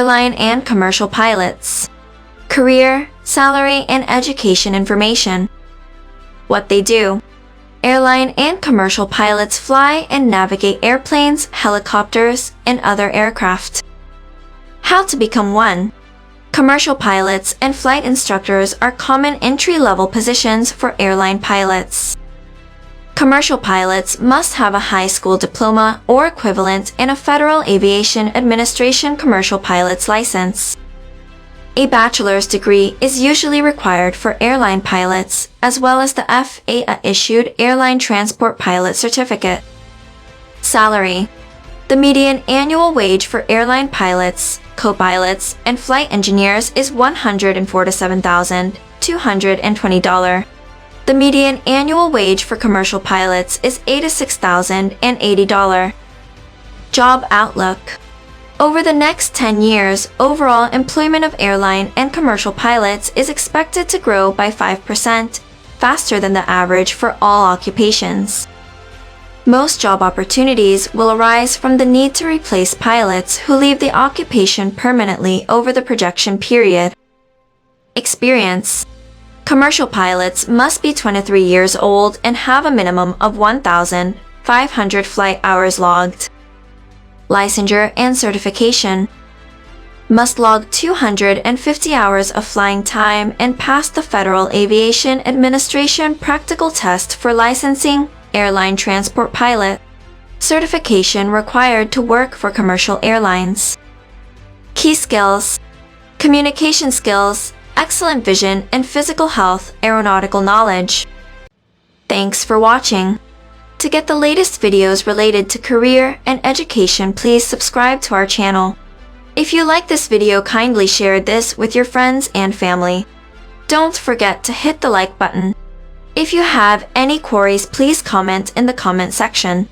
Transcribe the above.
Airline and Commercial Pilots. Career, salary, and education information. What they do. Airline and commercial pilots fly and navigate airplanes, helicopters, and other aircraft. How to become one. Commercial pilots and flight instructors are common entry-level positions for airline pilots. Commercial pilots must have a high school diploma or equivalent and a Federal Aviation Administration commercial pilot's license. A bachelor's degree is usually required for airline pilots, as well as the FAA-issued Airline Transport Pilot Certificate. Salary. The median annual wage for airline pilots, co-pilots, and flight engineers is $147,220. The median annual wage for commercial pilots is $86,080. Job outlook. Over the next 10 years, overall employment of airline and commercial pilots is expected to grow by 5%, faster than the average for all occupations. Most job opportunities will arise from the need to replace pilots who leave the occupation permanently over the projection period. Experience. Commercial pilots must be 23 years old and have a minimum of 1,500 flight hours logged. Licensure and certification. Must log 250 hours of flying time and pass the Federal Aviation Administration practical test for licensing airline transport pilot. Certification required to work for commercial airlines. Key skills. Communication skills, excellent vision and physical health, aeronautical knowledge. Thanks for watching. To get the latest videos related to career and education, please subscribe to our channel. If you like this video, kindly share this with your friends and family. Don't forget to hit the like button. If you have any queries, please comment in the comment section.